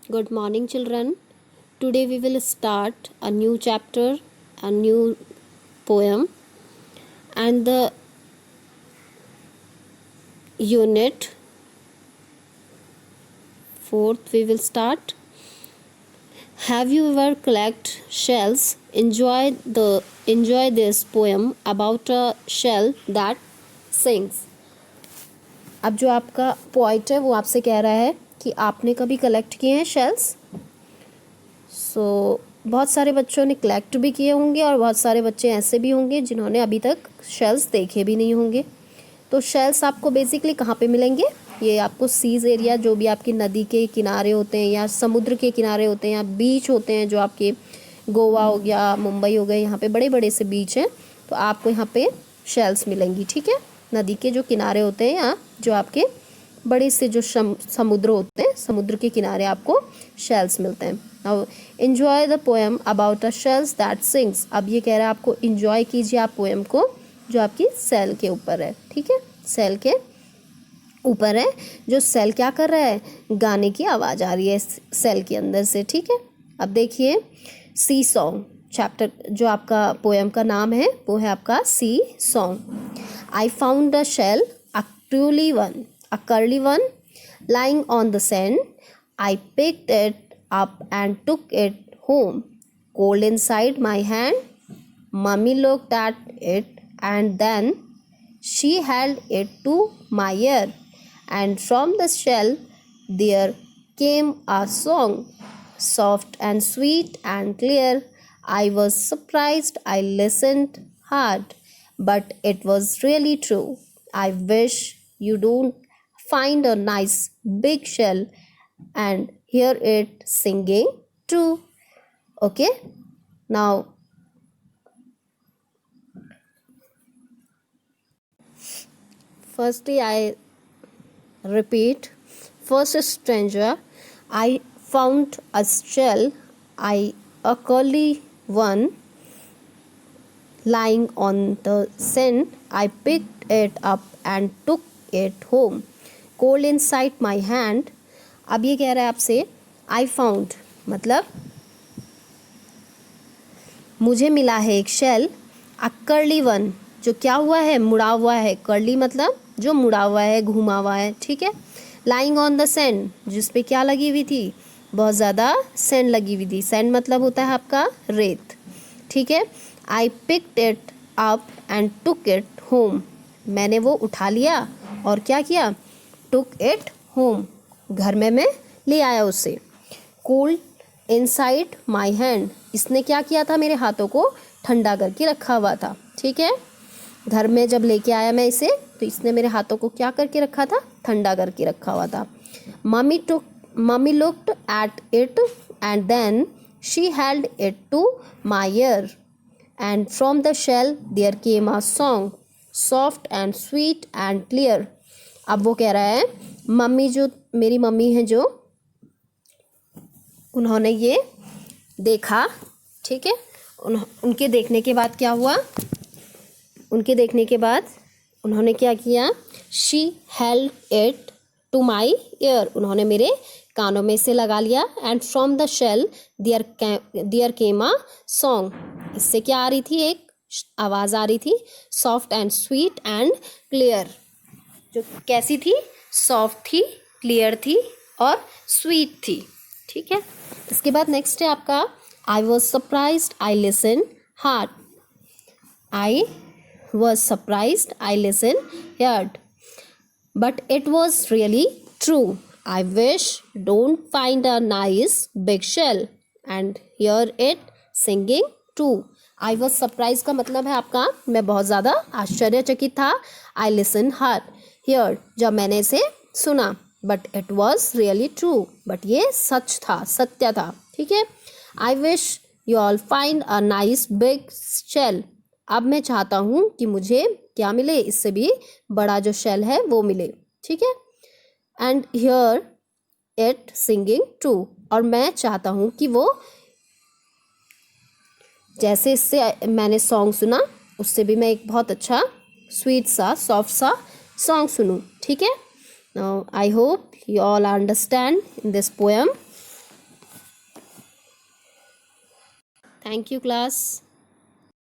Good morning, children. Today we will start a new chapter, a new poem, and the unit fourth we will start. Have you ever collect shells? Enjoy this poem about a shell that sings. अब जो आपका poet है वो आपसे कह रहा है कि आपने कभी कलेक्ट किए हैं शेल्स. बहुत सारे बच्चों ने कलेक्ट भी किए होंगे और बहुत सारे बच्चे ऐसे भी होंगे जिन्होंने अभी तक शेल्स देखे भी नहीं होंगे. तो शेल्स आपको बेसिकली कहाँ पे मिलेंगे? ये आपको सीज एरिया, जो भी आपकी नदी के किनारे होते हैं या समुद्र के किनारे होते हैं या बीच होते हैं, जो आपके गोवा हो गया, मुंबई हो गए, यहाँ पे बड़े बड़े से बीच हैं, तो आपको यहाँ पे शेल्स मिलेंगी. ठीक है, नदी के जो किनारे होते हैं या जो आपके बड़े से जो समुद्र होते हैं, समुद्र के किनारे आपको शेल्स मिलते हैं. Now enjoy the poem about a shells that sings. अब ये कह रहा है आपको एंजॉय कीजिए आप पोएम को जो आपकी सेल के ऊपर है. ठीक है, सेल के ऊपर है. जो सेल क्या कर रहा है? गाने की आवाज़ आ रही है सेल के अंदर से. ठीक है, अब देखिए सी सॉन्ग चैप्टर, जो आपका पोएम का नाम है वो है आपका sea song. I found a shell, a curly one lying on the sand. I picked it up and took it home. Cold inside my hand. Mummy looked at it and then she held it to my ear. And from the shell there came a song, soft and sweet and clear. I was surprised. I listened hard, but it was really true. I wish you don't find a nice big shell and hear it singing too. Okay, now firstly I repeat. First stranger, I found a shell, a curly one lying on the sand. I picked it up and took it home. Cold inside my hand. अब ये कह रहा है आपसे I found मतलब मुझे मिला है एक शेल, a curly one जो क्या हुआ है? मुड़ा हुआ है. कर्ली मतलब जो मुड़ा हुआ है, घुमा हुआ है. ठीक है, lying on the sand जिस पे क्या लगी हुई थी? बहुत ज़्यादा सैंड लगी हुई थी. सैंड मतलब होता है आपका रेत. ठीक है, I picked it up and took it home. मैंने वो उठा लिया और क्या किया? Took it home. घर में मैं ले आया उसे. Cold inside my hand. इसने क्या किया था? मेरे हाथों को ठंडा करके रखा हुआ था. ठीक है, घर में जब लेके आया मैं इसे तो इसने मेरे हाथों को क्या करके रखा था? ठंडा करके रखा हुआ था. Mummy looked at it and then she held it to my ear. And from the shell there came a song, soft and sweet and clear. अब वो कह रहा है मम्मी, जो मेरी मम्मी है, जो उन्होंने ये देखा. ठीक है, उनके देखने के बाद क्या हुआ? उनके देखने के बाद उन्होंने क्या किया? She held it to my ear. उन्होंने मेरे कानों में से लगा लिया. And from the shell there came a song. इससे क्या आ रही थी? एक आवाज़ आ रही थी. Soft and sweet and clear. जो कैसी थी? सॉफ्ट थी, क्लियर थी और स्वीट थी. ठीक है, इसके बाद नेक्स्ट है आपका I was surprised I listen hard. I was surprised I listen hard, but it was really true. I wish don't find a nice big shell and hear it singing too. I was surprise का मतलब है आपका मैं बहुत ज़्यादा आश्चर्यचकित था. आई listen hard, here जब मैंने इसे सुना. But it was really true, but ये सच था, सत्य था. ठीक है, I wish you all find a nice big shell. अब मैं चाहता हूँ कि मुझे क्या मिले? इससे भी बड़ा जो शेल है वो मिले. ठीक है, and hear it singing too. और मैं चाहता हूँ कि वो जैसे इससे मैंने सॉन्ग सुना उससे भी मैं एक बहुत अच्छा स्वीट सा सॉफ्ट सा सॉन्ग सुनूं. ठीक है, now I hope you all understand in this poem. Thank you class.